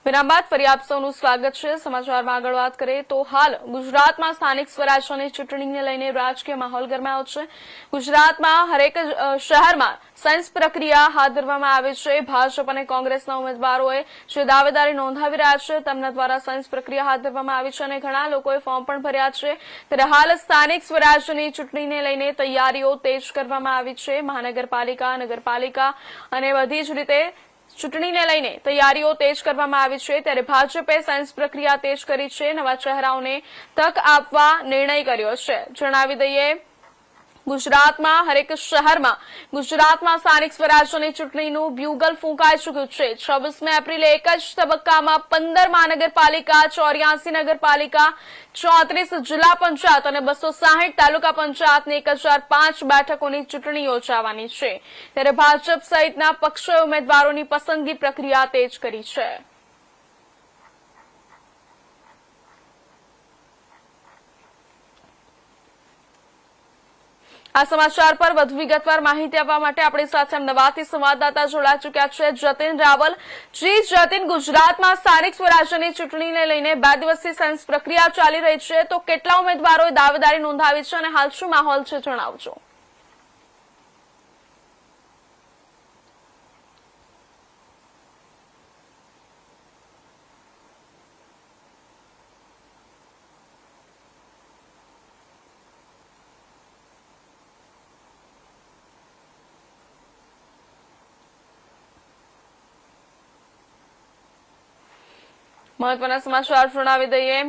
વિરામ બાદ ફરી આપ સૌનું સ્વાગત છે। સમાચારમાં આગળ વાત કરીએ તો હાલ ગુજરાતમાં સ્થાનિક સ્વરાજ્યની ચૂંટણીને લઈને રાજકીય માહોલ ગરમાયો છે। ગુજરાતમાં હરેક શહેરમાં સાયન્સ પ્રક્રિયા હાથ ધરવામાં આવી છે। ભાજપ અને કોંગ્રેસના ઉમેદવારોએ જે દાવેદારી નોંધાવી રહ્યા છે તેમના દ્વારા સાયન્સ પ્રક્રિયા હાથ ધરવામાં આવી છે અને ઘણા લોકોએ ફોર્મ પણ ભર્યા છે। ત્યારે હાલ સ્થાનિક સ્વરાજ્યની ચૂંટણીને લઈને તૈયારીઓ તેજ કરવામાં આવી છે। મહાનગરપાલિકા, નગરપાલિકા અને બધી જ રીતે ચૂંટણીને લઈને તૈયારીઓ તેજ કરવામાં આવી છે। ત્યારે ભાજપે સાયન્સ પ્રક્રિયા તેજ કરી છે। નવા ચહેરાઓને તક આપવા નિર્ણય કર્યો છે। જણાવી દઈએ, ગુજરાતમાં હરેક શહેરમાં ગુજરાતમાં સ્થાનિક સ્વરાજ્યની ચૂંટણીનું બ્યુગલ ફૂંકાઈ ચૂક્યું છે। 26 એપ્રિલે એક જ તબક્કામાં 15 મહાનગરપાલિકા, 84 નગરપાલિકા, 34 જિલ્લા પંચાયત અને 260 તાલુકા પંચાયતની 1005 બેઠકોની ચૂંટણી યોજાવાની છે। ત્યારે ભાજપ સહિતના પક્ષોએ ઉમેદવારોની પસંદગી પ્રક્રિયા તેજ કરી છે। આ સમાચાર પર વધુ વિગતવાર માહિતી આપવા માટે આપણી સાથે અમદાવાદથી સંવાદદાતા જોડાઈ ચૂક્યા છે જતીન રાવલ। જી જતીન, ગુજરાતમાં સ્થાનિક સ્વરાજ્યની ચૂંટણીને લઈને 2 દિવસથી સાયન્સ પ્રક્રિયા ચાલી રહી છે, તો કેટલા ઉમેદવારોએ દાવેદારી નોંધાવી છે અને હાલ શું માહોલ છે, જણાવજો। મહત્વના સમાચાર જણાવી દઈએ,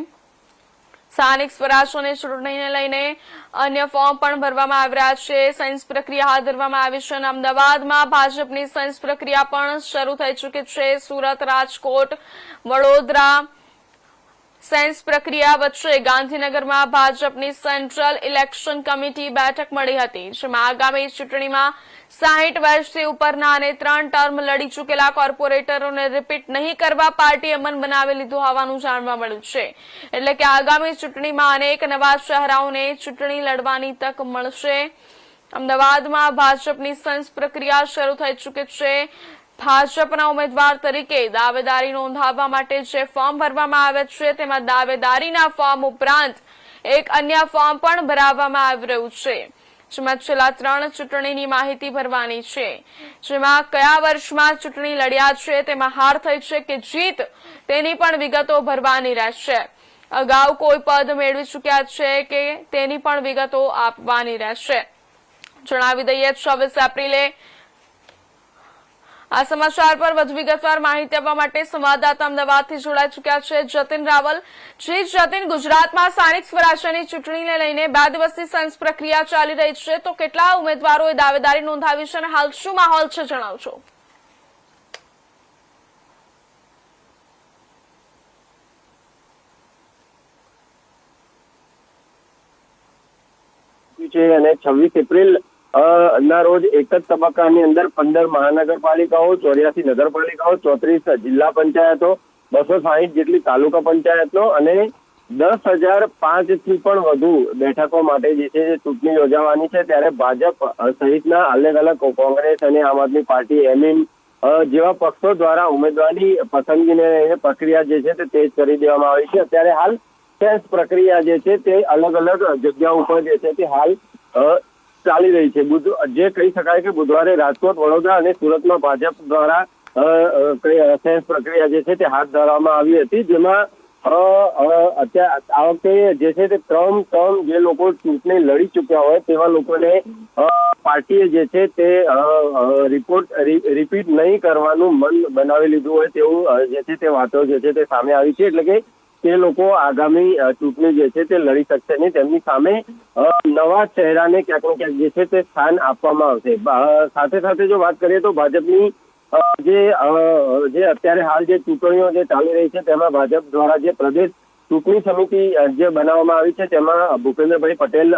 સ્થાનિક સ્વરાજ્યની ચૂંટણીને લઈને અન્ય ફોર્મ પણ ભરવામાં આવી રહ્યા છે। સાયન્સ પ્રક્રિયા હાથ ધરવામાં આવી છે અને અમદાવાદમાં ભાજપની સાયન્સ પ્રક્રિયા પણ શરૂ થઈ ચૂકી છે। સુરત, રાજકોટ, વડોદરા સાયન્સ પ્રક્રિયા વચ્ચે ગાંધીનગરમાં ભાજપની સેન્ટ્રલ ઇલેક્શન કમિટી બેઠક મળી હતી, જેમાં આગામી ચૂંટણીમાં 60 વર્ષથી ઉપરના અને 3 ટર્મ લડી ચૂકેલા કોર્પોરેટરોને રિપીટ નહીં કરવા પાર્ટીએ મન બનાવી લીધું હોવાનું જાણવા મળ્યું છે। એટલે કે આગામી ચૂંટણીમાં અનેક નવા ચહેરાઓને ચૂંટણી લડવાની તક મળશે। અમદાવાદમાં ભાજપની સાયન્સ પ્રક્રિયા શરૂ થઈ ચૂકી છે। ભાજપના ઉમેદવાર તરીકે દાવેદારી નોંધાવવા માટે જે ફોર્મ ભરવામાં આવે છે તેમાં દાવેદારીના ફોર્મ ઉપરાંત એક અન્ય ફોર્મ પણ ભરાવવામાં આવી રહ્યું છે, જેમાં છેલ્લા 3 ચૂંટણીની માહિતી ભરવાની છે, જેમાં કયા વર્ષમાં ચૂંટણી લડ્યા છે, તેમાં હાર થઈ છે કે જીત તેની પણ વિગતો ભરવાની રહેશે। અગાઉ કોઈ પદ મેળવી ચૂક્યા છે કે તેની પણ વિગતો આપવાની રહેશે। જણાવી દઈએ, 26 એપ્રિલે આ સમાચાર પર વધુ વિગતવાર માહિતી આપવા માટે સંવાદદાતા અમદાવાદથી જોડાઈ ચૂક્યા છે જતીન રાવલ। જી જતીન, ગુજરાતમાં સ્થાનિક સ્વરાજ્યની ચૂંટણીને લઈને 2 દિવસથી સાયન્સ પ્રક્રિયા ચાલી રહી છે, તો કેટલા ઉમેદવારોએ દાવેદારી નોંધાવી છે અને હાલ શું માહોલ છે, જણાવજો। અને 26 એપ્રિલ ના રોજ એક જ તબક્કાની અંદર 15 મહાનગરપાલિકાઓ, 84 નગરપાલિકાઓ, 34 જિલ્લા પંચાયતો, 260 જેટલી તાલુકા પંચાયતો અને 10,005 થી પણ વધુ બેઠકો માટે જે છે ચૂંટણી યોજાવાની છે। ત્યારે ભાજપ સહિતના અલગ અલગ કોંગ્રેસ અને આમ આદમી પાર્ટી, એમએન જેવા પક્ષો દ્વારા ઉમેદવારની પસંદગીને પ્રક્રિયા જે છે તે તેજ કરી દેવામાં આવી છે। અત્યારે હાલ સાયન્સ પ્રક્રિયા જે છે તે અલગ અલગ જગ્યાઓ ઉપર જે છે તે હાલ ચાલી રહી છે। જે કહી શકાય કે બુધવારે રાજકોટ, વડોદરા અને સુરતમાં ભાજપ દ્વારા સાયન્સ પ્રક્રિયા જે છે તે હાથ ધરવામાં આવી હતી, જેમાં અત્યારે આ વખતે જે છે તે 3 ટર્મ જે લોકો ચૂંટણી લડી ચૂક્યા હોય તેવા લોકોને પાર્ટીએ જે છે તે રિપીટ નહીં કરવાનું મન બનાવી લીધું હોય તેવું જે છે તે વાતો જે છે તે સામે આવી છે। એટલે કે તે લોકો આગામી ચૂંટણી જે છે તે લડી શકશે નહીં, તેમની સામે નવા ચહેરાને ક્યાંક ને ક્યાંક જે છે તે સ્થાન આપવામાં આવશે। સાથે સાથે જો વાત કરીએ તો ભાજપની જે અત્યારે હાલ જે ચૂંટણીઓ જે ચાલી રહી છે તેમાં ભાજપ દ્વારા જે પ્રદેશ ચૂંટણી સમિતિ જે બનાવવામાં આવી છે તેમાં ભૂપેન્દ્રભાઈ પટેલ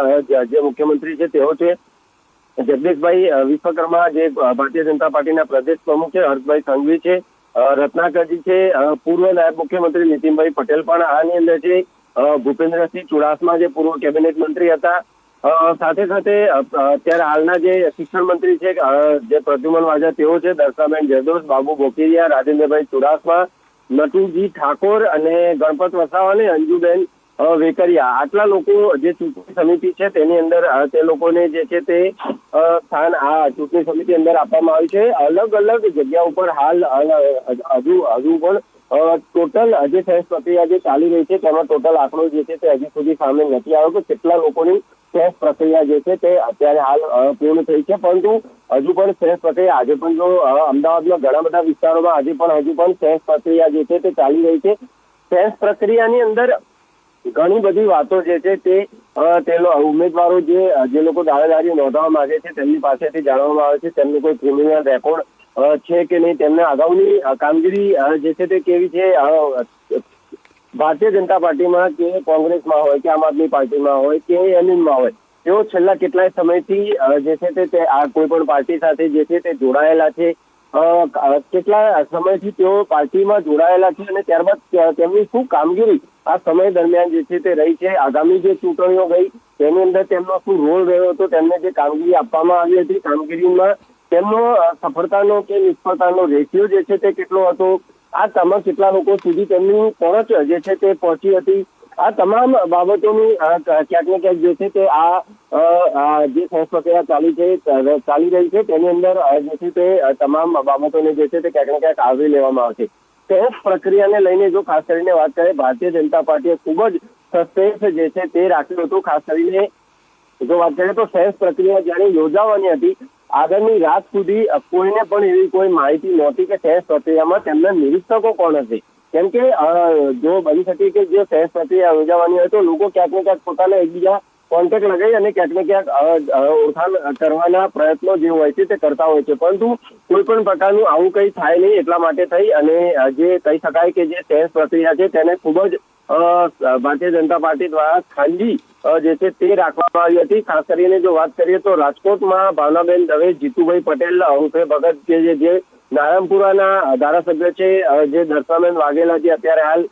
જે મુખ્યમંત્રી છે તેઓ છે, જગદીશભાઈ વિશ્વકર્મા જે ભારતીય જનતા પાર્ટીના પ્રદેશ પ્રમુખ છે, હર્ષભાઈ સંઘવી છે, રત્નાકરજી છે, પૂર્વ નાયબ મુખ્યમંત્રી નીતિનભાઈ પટેલ પણ આની અંદર છે, ભૂપેન્દ્રસિંહ ચુડાસમા જે પૂર્વ કેબિનેટ મંત્રી હતા, સાથે સાથે અત્યારે હાલના જે શિક્ષણ મંત્રી છે જે પ્રદ્યુમન વાજા તેઓ છે, દર્શાબેન જરદોશ, બાબુ બોકીરિયા, રાજેન્દ્રભાઈ ચુડાસમા, નટુજી ઠાકોર અને ગણપત વસાવા અને અંજુબેન વેકરિયા, આટલા લોકો જે ચૂંટણી સમિતિ છે તેની અંદર તે લોકોને જે છે તે સ્થાન આ ચૂંટણી સમિતિ અંદર આપવામાં આવ્યું છે. અલગ અલગ જગ્યા ઉપર હાલ હજુ પણ ટોટલ જે સેન્સ પ્રક્રિયા જે ચાલી રહી છે તેમાં ટોટલ આંકડો જે છે તે હજી સુધી સામે નથી આવ્યો કે કેટલા લોકોની સેન્સ પ્રક્રિયા જે છે તે અત્યારે હાલ પૂર્ણ થઈ છે. પરંતુ હજુ પણ સેન્સ પ્રક્રિયા આજે પણ જો અમદાવાદના ઘણા બધા વિસ્તારોમાં હજુ પણ સેન્સ પ્રક્રિયા જે છે તે ચાલી રહી છે. સેન્સ પ્રક્રિયાની અંદર ઘણી બધી વાતો જે છે તે ઉમેદવારો જે લોકો દાવેદારી નોંધાવવા માંગે છે તેમની પાસેથી જાણવામાં આવે છે તેમનું કોઈ ક્રિમિનલ રેકોર્ડ છે કે નહીં, તેમને અગાઉની કામગીરી જે છે તે કેવી છે, ભારતીય જનતા પાર્ટીમાં કે કોંગ્રેસમાં હોય કે આમ આદમી પાર્ટીમાં હોય કે એમએનમાં હોય, તેઓ છેલ્લા કેટલાય સમયથી જે છે તે આ કોઈ પણ પાર્ટી સાથે જે છે તે જોડાયેલા છે, કેટલા સમયથી તેઓ પાર્ટીમાં જોડાયેલા છે અને ત્યારબાદ તેમની શું કામગીરી આ સમય દરમિયાન જે છે તે રહી છે, આગામી જે ચૂંટણીઓ ગઈ તેની અંદર તેમનો શું રોલ રહ્યો હતો, તેમને જે કામગીરી આપવામાં આવી હતી કામગીરીમાં તેમનો સફળતાનો કે નિષ્ફળતાનો રેશિયો જે છે તે કેટલો હતો, આ તમામ કેટલા લોકો સુધી તેમની પહોંચ જે છે તે પહોંચી હતી, આ તમામ બાબતોની ક્યાંક ને ક્યાંક જે છે તે આ જે સેન્સ પ્રક્રિયા ચાલી રહી છે તેની અંદર જે છે તે તમામ બાબતોને જે છે તે ક્યાંક ને ક્યાંક આવરી લેવામાં આવશે. સેન્સ પ્રક્રિયાને લઈને જો ખાસ કરીને વાત કરીએ, ભારતીય જનતા પાર્ટીએ ખૂબ જ સસ્પેન્સ જે છે તે રાખ્યું હતું. ખાસ કરીને જો વાત કરીએ તો સેન્સ પ્રક્રિયા જયારે યોજાવાની હતી આગળની રાત સુધી કોઈને પણ એવી કોઈ માહિતી નહોતી કે સેન્સ પ્રક્રિયામાં તેમના નિરીક્ષકો કોણ હશે. કેમ કે જો બની શકે કે જે સેન્સ પ્રક્રિયા યોજાવાની હોય તો લોકો ક્યાંક ને ક્યાંક પોતાના એકબીજા કોન્ટેક્ટ લગાવી અને ક્યાંક ને ક્યાંક ઓળખાણ કરવાના પ્રયત્નો જે હોય છે તે કરતા હોય છે. પરંતુ કોઈ પણ પ્રકારનું આવું કંઈ થાય નહીં એટલા માટે થઈ અને જે કહી શકાય કે જે સેન્સ પ્રક્રિયા છે તેને ખૂબ જ ભારતીય જનતા પાર્ટી દ્વારા ખાનગી જે છે તે રાખવામાં આવી હતી. ખાસ કરીને જો વાત કરીએ તો રાજકોટમાં ભાવનાબેન દવે, જીતુભાઈ પટેલ ઉર્ફે ભગત કે જે નારાયણપુરાના ધારાસભ્ય છે, જે દર્શાબેન વાઘેલા જે અત્યારે હાલ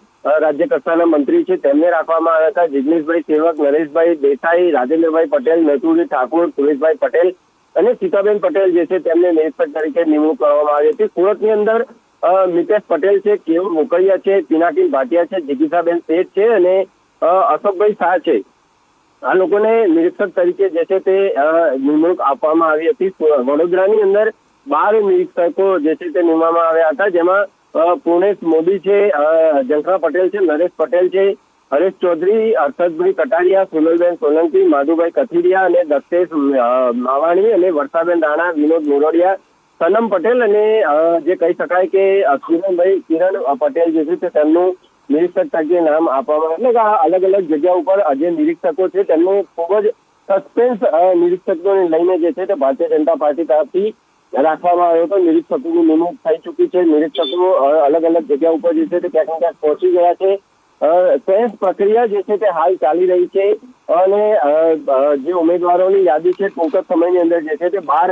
રાજ્ય કક્ષાના મંત્રી છે તેમને રાખવામાં આવ્યા હતા, જિગ્નેશભાઈ સેવક, નરેશભાઈ દેસાઈ, રાજેન્દ્રભાઈ પટેલ, નટુજી ઠાકોર, સુરેશભાઈ પટેલ અને સીતાબેન પટેલ જે છે તેમને નિરીક્ષક તરીકે નિમણૂક કરવામાં આવી હતી. સુરતની અંદર મિતેશ પટેલ છે, કેવું મોકરિયા છે, પિનાકીન ભાટિયા છે, જિગીસાબેન શેઠ છે અને અશોકભાઈ શાહ છે. આ લોકોને નિરીક્ષક તરીકે જે છે તે નિમણૂક આપવામાં આવી હતી. વડોદરાની અંદર 12 નિરીક્ષકો જે છે તે નિમવામાં આવ્યા હતા, જેમાં પૂર્ણેશ મોદી છે, જંખા પટેલ છે, નરેશ પટેલ છે, હરેશ ચૌધરી, હર્ષદભાઈ કટારિયા, સોનલબેન સોલંકી, માધુભાઈ કથિરિયા અને દક્ષેશ માવાણી અને વર્ષાબેન રાણા, વિનોદ મોરડિયા, સનમ પટેલ અને જે કહી શકાય કે કિરણ પટેલ જે છે તેમનું નિરીક્ષક તરીકે નામ આપવામાં, એટલે કે આ અલગ અલગ જગ્યા ઉપર જે નિરીક્ષકો છે તેમને ખૂબ જ સસ્પેન્સ નિરીક્ષકોને લઈને જે છે તે ભારતીય જનતા પાર્ટી તરફથી રાખવામાં આવ્યો હતો. નિરીક્ષકોની નિમણૂક થઈ ચૂકી છે, નિરીક્ષકો અલગ અલગ જગ્યા ઉપર જે છે તે ક્યાંક ને ક્યાંક પહોંચી ગયા છે. સેન્સ પ્રક્રિયા જે છે તે હાલ ચાલી રહી છે અને જે ઉમેદવારોની યાદી છે ટૂંક જ સમયની અંદર જે છે તે બહાર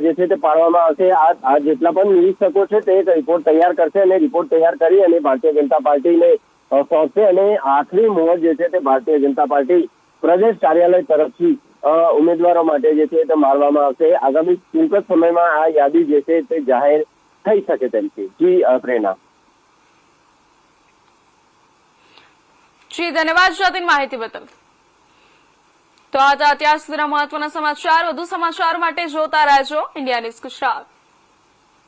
જે છે તે પાડવામાં આવશે. આ જેટલા પણ નિરીક્ષકો છે તે એક રિપોર્ટ તૈયાર કરશે અને રિપોર્ટ તૈયાર કરી અને ભારતીય જનતા પાર્ટીને સોંપશે અને આખરી મોહર જે છે તે ભારતીય જનતા પાર્ટી પ્રદેશ કાર્યાલય તરફથી ઉમેદવારો માટે જે છે તે મારવામાં આવશે. આગામી ટૂંક જ સમયમાં આ યાદી જે છે તે જાહેર થઈ શકે તેમ છે. જી પ્રેરણા. જી ધન્યવાદ જ્યોતિન માહિતી બદલ. તો આ હતા અત્યાર સુધીના મહત્વના સમાચાર. વધુ સમાચાર માટે જોતા રહેજો ઇન્ડિયા ન્યૂઝ ગુજરાત.